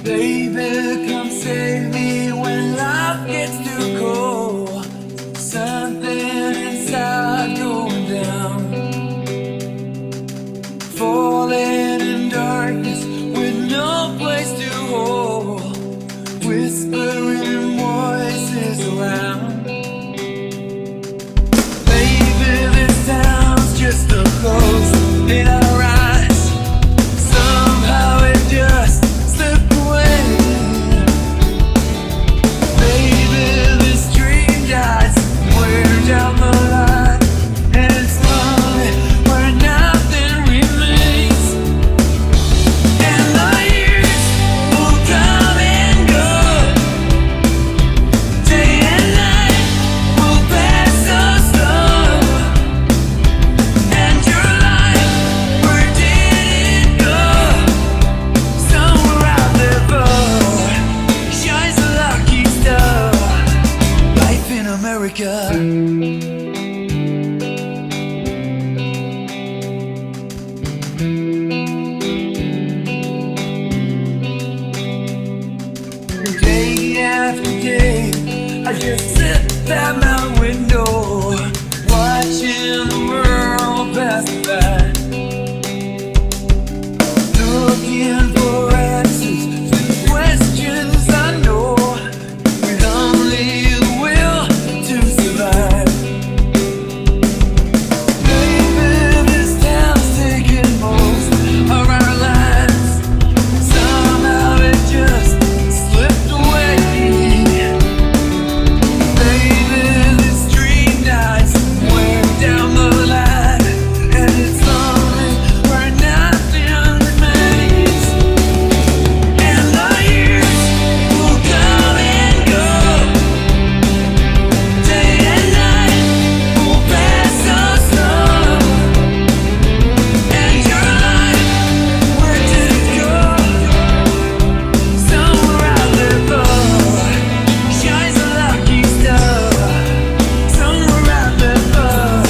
Baby, come save me when life gets too cold. Something inside going down. Falling in darkness with no place to hold. Whispering voices around. Baby, this town's just a ghost in our eyes. Somehow it just slipped away. Baby, this dream dies somewhere down the line, and it's lonely where nothing remains. And the years will come and go. Day and night will pass so slow. And your life, where did it go? Somewhere out there, boy, shines a lucky star. Life in America. Day after day, I just sit at my window, watching the world pass by, looking for answers to questions I know, with only the will to survive. Baby, this town's taking most of our lives. Somehow it just slipped away. Baby, this dream dies somewhere down the line, and it's lonely where nothing remains. And the years will come and go. Day and night will pass so slow. And your life, where did it go? Somewhere out there, boy, shines a lucky star. Somewhere out there, boy,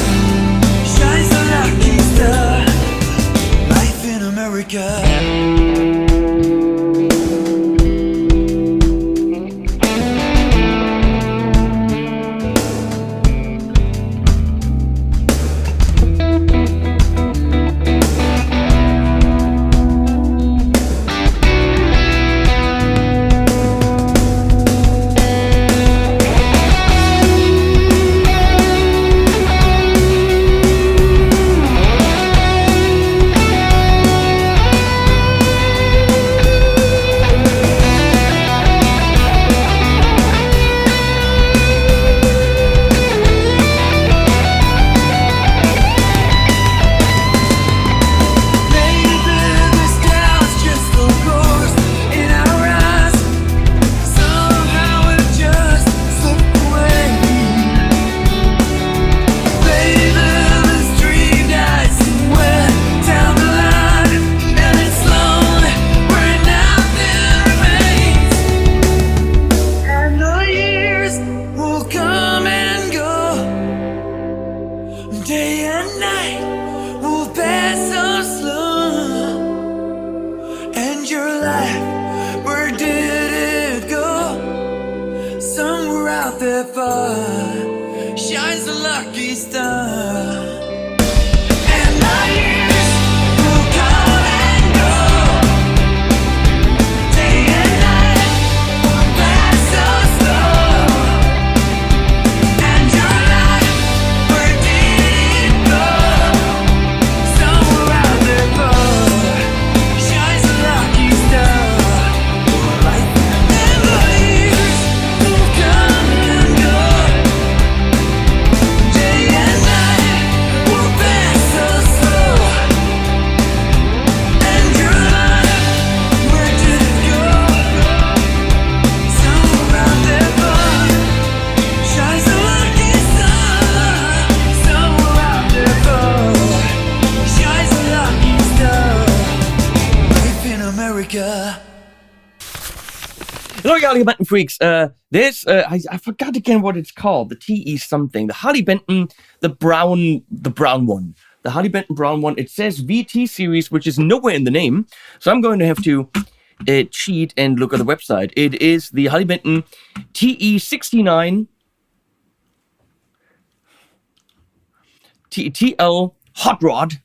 shines a lucky star. Life in America. Day and night will pass so slow. And your life, where did it go? Somewhere out there far shines a lucky star. And the years will come and go. Day and night will pass so slow. And your life, where did it go? Somewhere out there, boy, shines a lucky star. Life and the years will come and go. Day and night Hello, Harley Benton freaks. I forgot again what it's called. The TE something. The Harley Benton, the brown one. The Harley Benton brown one. It says VT series, which is nowhere in the name. So I'm going to have to cheat and look at the website. It is the Harley Benton TE-69 TL Hot Rod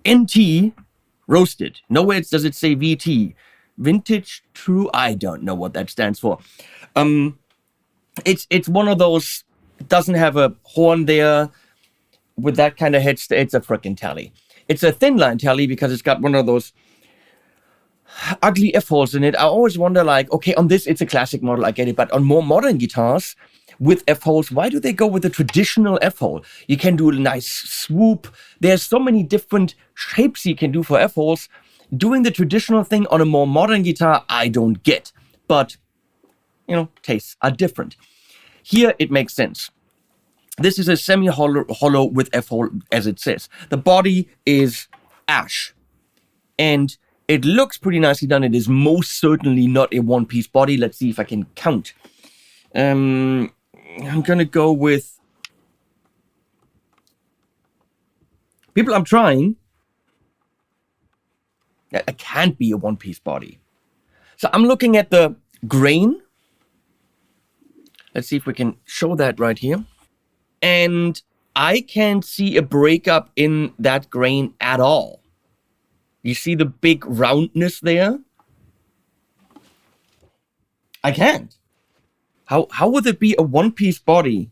NT roasted. Nowhere does it say VT. Vintage True. I don't know what that stands for. It's one of those. It doesn't have a horn there. With that kind of head, it's a frickin' tele. It's a thin line tele because it's got one of those ugly F-holes in it. I always wonder, like, okay, on this it's a classic model, I get it, but on more modern guitars with F-holes, why do they go with the traditional F-hole? You can do a nice swoop. There's so many different shapes you can do for F-holes. Doing the traditional thing on a more modern guitar, I don't get. But, you know, tastes are different. Here, it makes sense. This is a semi-hollow with F-hole, as it says. The body is ash. And it looks pretty nicely done. It is most certainly not a one-piece body. Let's see if I can count. I'm going to go with... People, I'm trying. It can't be a one-piece body. So I'm looking at the grain. Let's see if we can show that right here. And I can't see a breakup in that grain at all. You see the big roundness there? I can't. How would it be a one-piece body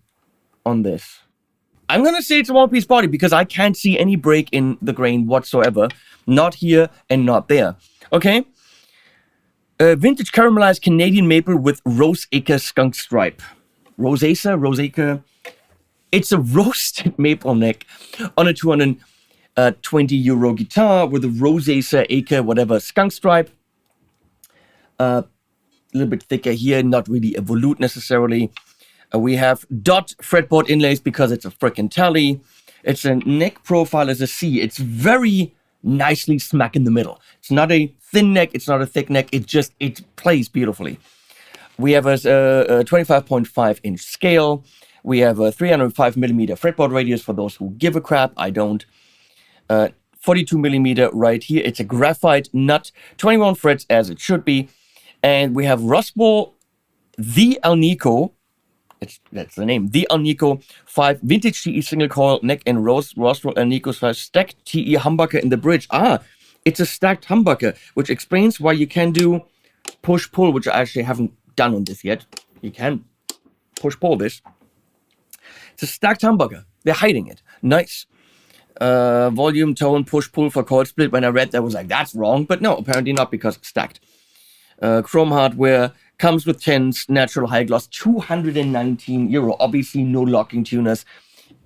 on this? I'm going to say it's a one-piece body because I can't see any break in the grain whatsoever. Not here and not there. Okay? Vintage caramelized Canadian maple with roseacre skunk stripe. Roseacre. It's a roasted maple neck on a 220 euro guitar with a roseacre, whatever, skunk stripe. A little bit thicker here, not really a volute necessarily. We have dot fretboard inlays because it's a frickin' tele. It's a neck profile as a C. It's very nicely smack in the middle. It's not a thin neck. It's not a thick neck. It plays beautifully. We have a 25.5 inch scale. We have a 305 millimeter fretboard radius for those who give a crap. I don't. 42 millimeter right here. It's a graphite nut. 21 frets as it should be. And we have Roswell the Alnico. That's the name. The Alnico 5 vintage TE single coil neck and Roswell Alnico 5 stacked TE humbucker in the bridge. It's a stacked humbucker, which explains why you can do push-pull, which I actually haven't done on this yet. You can push-pull this. It's a stacked humbucker. They're hiding it. Nice. Volume, tone, push-pull for coil split. When I read that, I was like, that's wrong. But no, apparently not because it's stacked. Chrome hardware. Comes with 10s, natural high gloss, 219 euro. Obviously, no locking tuners.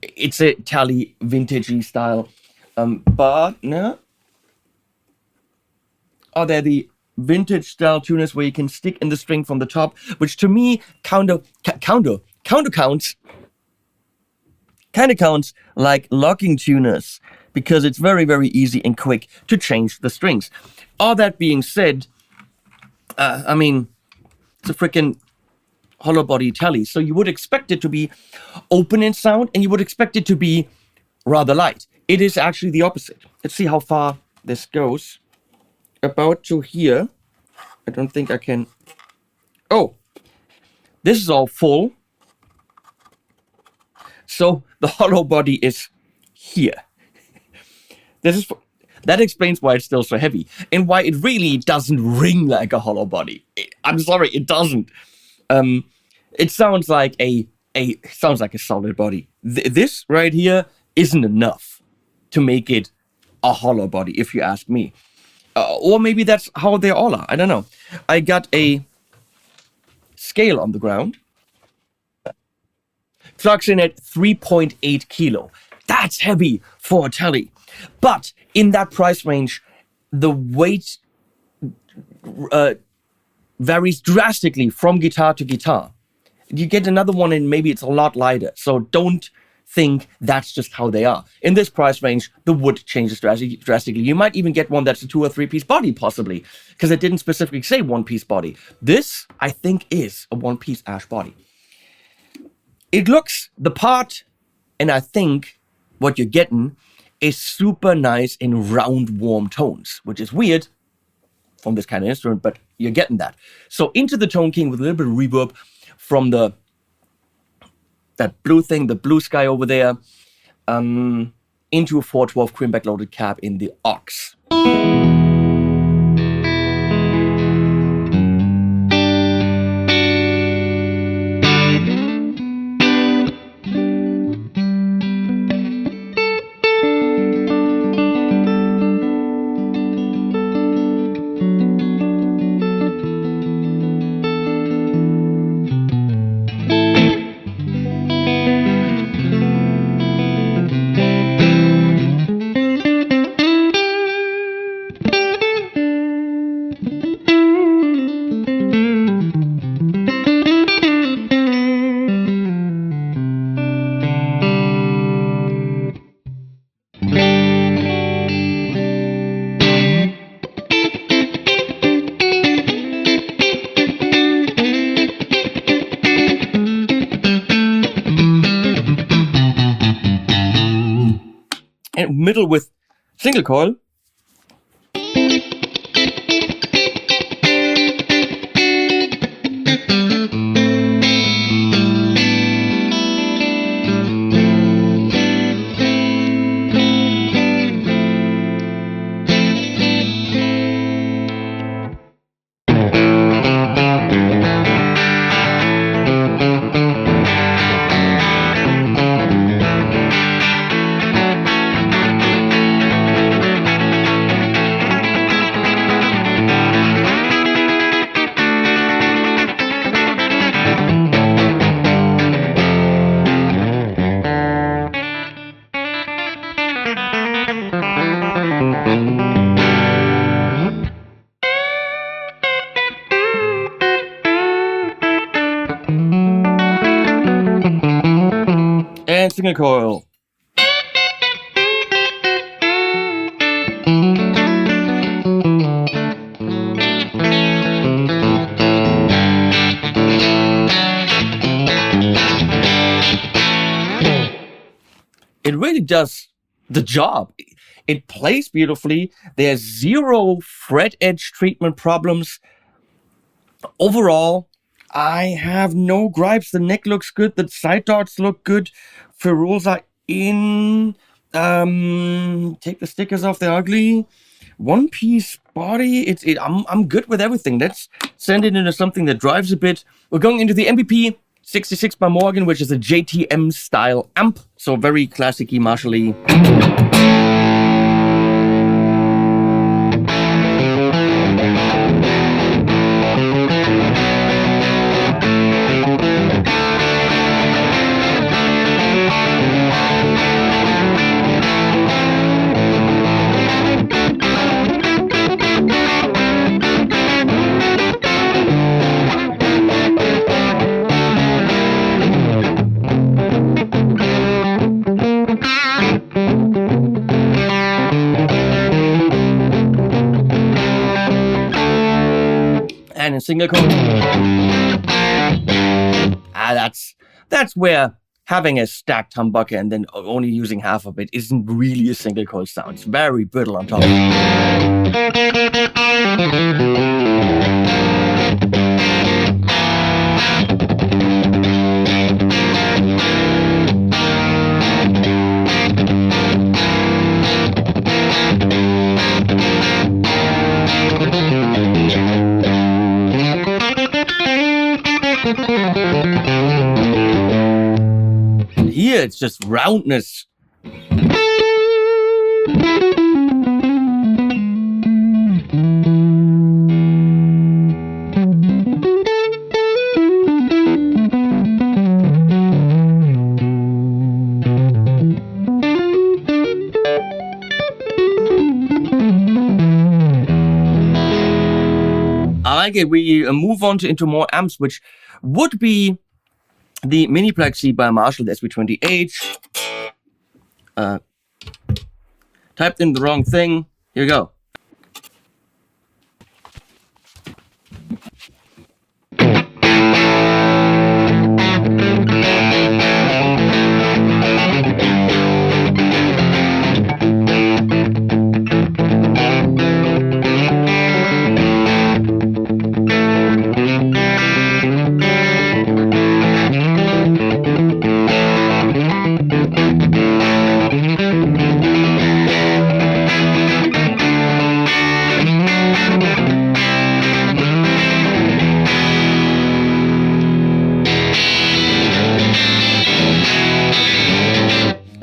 It's a tele vintagey style. But, no. Oh, they're the vintage style tuners where you can stick in the string from the top, which to me kind of counts like locking tuners because it's very, very easy and quick to change the strings. All that being said, I mean, it's a freaking hollow body tele, so you would expect it to be open in sound and you would expect it to be rather light. It is actually the opposite. Let's see how far this goes. About to here. I don't think I can. Oh, this is all full. So the hollow body is here. That explains why it's still so heavy and why it really doesn't ring like a hollow body. I'm sorry, it doesn't. It sounds like a solid body. This right here isn't enough to make it a hollow body, if you ask me. Or maybe that's how they all are. I don't know. I got a scale on the ground. Clocks in at 3.8 kilo. That's heavy for a tele. But in that price range, the weight varies drastically from guitar to guitar. You get another one and maybe it's a lot lighter. So don't think that's just how they are. In this price range, the wood changes drastically. You might even get one that's a 2 or 3 piece body, possibly, because it didn't specifically say 1 piece body. This, I think, is a 1 piece ash body. It looks the part, and I think what you're getting is super nice in round, warm tones, which is weird from this kind of instrument, but you're getting that. So into the Tone King with a little bit of reverb from that blue thing, the blue sky over there, into a 412 Queen backloaded cab in the Ox. And middle with single coil. And single coil. It really does the job. It plays beautifully. There's 0 fret edge treatment problems. Overall, I have no gripes. The neck looks good. The side darts look good. Ferrules are in. Take the stickers off. They're ugly. 1 piece body. I'm good with everything. Let's send it into something that drives a bit. We're going into the MVP66 by Morgan, which is a JTM style amp. So very classic-y, Marshall-y. And a single coil. That's where having a stacked humbucker and then only using half of it isn't really a single coil sound. It's very brittle on top. Here it's just roundness. I like it. We move on into more amps, which would be the Mini Plexi by Marshall, the SV20H. Typed in the wrong thing. Here we go.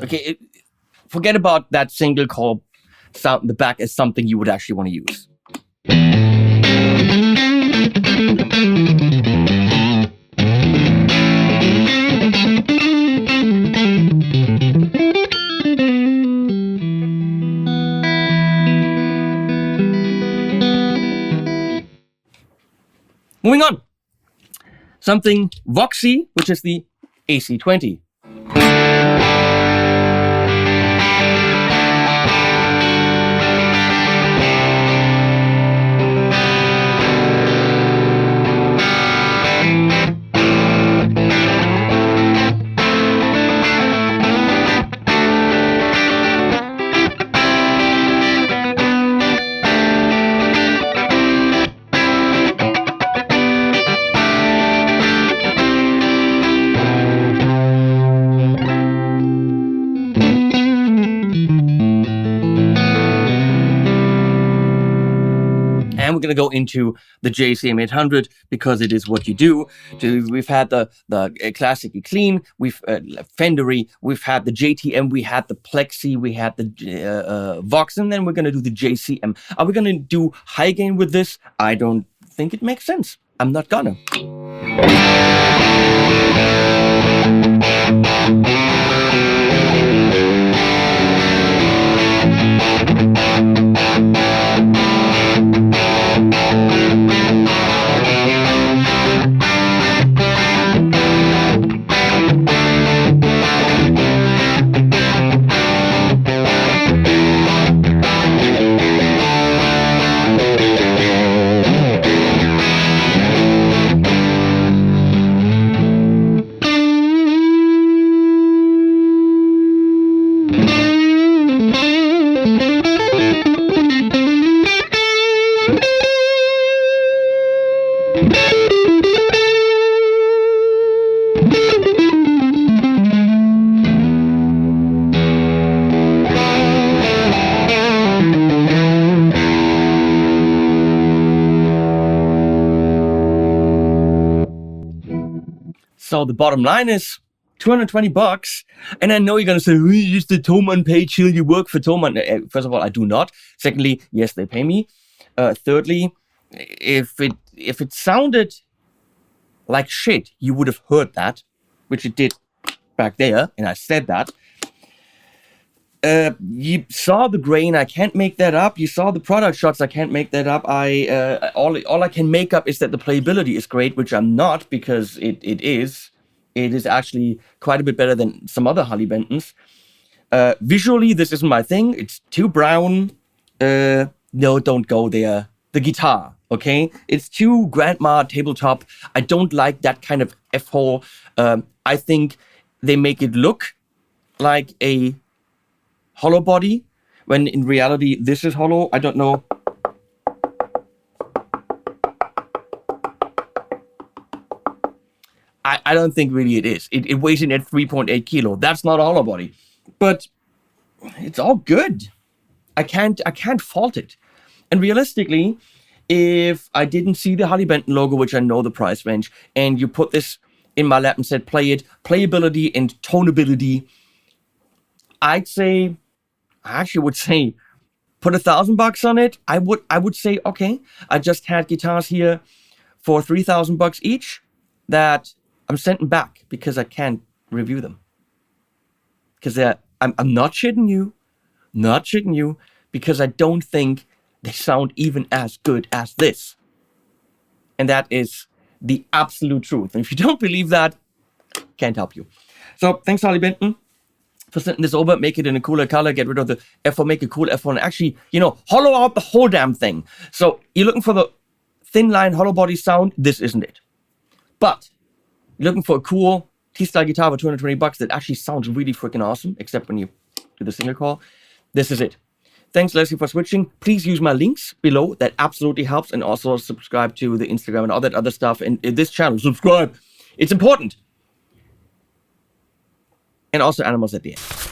Okay, forget about that single call sound in the back as something you would actually want to use. Moving on. Something Vox-y, which is the AC20. And we're going to go into the JCM800 because it is what you do. We've had the classic clean, we've Fendery, we've had the JTM, we had the Plexi, we had the Vox, and then we're going to do the JCM. Are we going to do high gain with this? I don't think it makes sense. I'm not gonna. So the bottom line is $220, and I know you're gonna say, use the Thomann page, you work for Thomann. First of all, I do not. Secondly, yes, they pay me. Thirdly, if it sounded like shit, you would have heard that, which it did back there, and I said that. You saw the grain, I can't make that up. You saw the product shots, I can't make that up. All I can make up is that the playability is great, which I'm not, because it is. It is actually quite a bit better than some other Harley Bentons. Visually, this isn't my thing. It's too brown. No, don't go there. The guitar, okay? It's too grandma tabletop. I don't like that kind of F-hole. I think they make it look like a hollow body, when in reality, this is hollow. I don't know. I don't think really it is. It weighs in at 3.8 kilo. That's not a hollow body. But it's all good. I can't fault it. And realistically, if I didn't see the Harley Benton logo, which I know the price range, and you put this in my lap and said, play it, playability and tonability, I actually would say, put $1,000 on it. I would say, okay, I just had guitars here for $3,000 each that I'm sending back because I can't review them. Because I'm not shitting you, because I don't think they sound even as good as this. And that is the absolute truth. And if you don't believe that, can't help you. So thanks, Harley Benton, for sending this over, make it in a cooler color, get rid of the F4, make a cool F1, and actually, you know, hollow out the whole damn thing. So you're looking for the thin line hollow body sound, this isn't it. But you're looking for a cool T-style guitar for $220 that actually sounds really freaking awesome, except when you do the single coil. This is it. Thanks, Leslie, for switching. Please use my links below. That absolutely helps. And also subscribe to the Instagram and all that other stuff in this channel. Subscribe. It's important. And also animals at the end.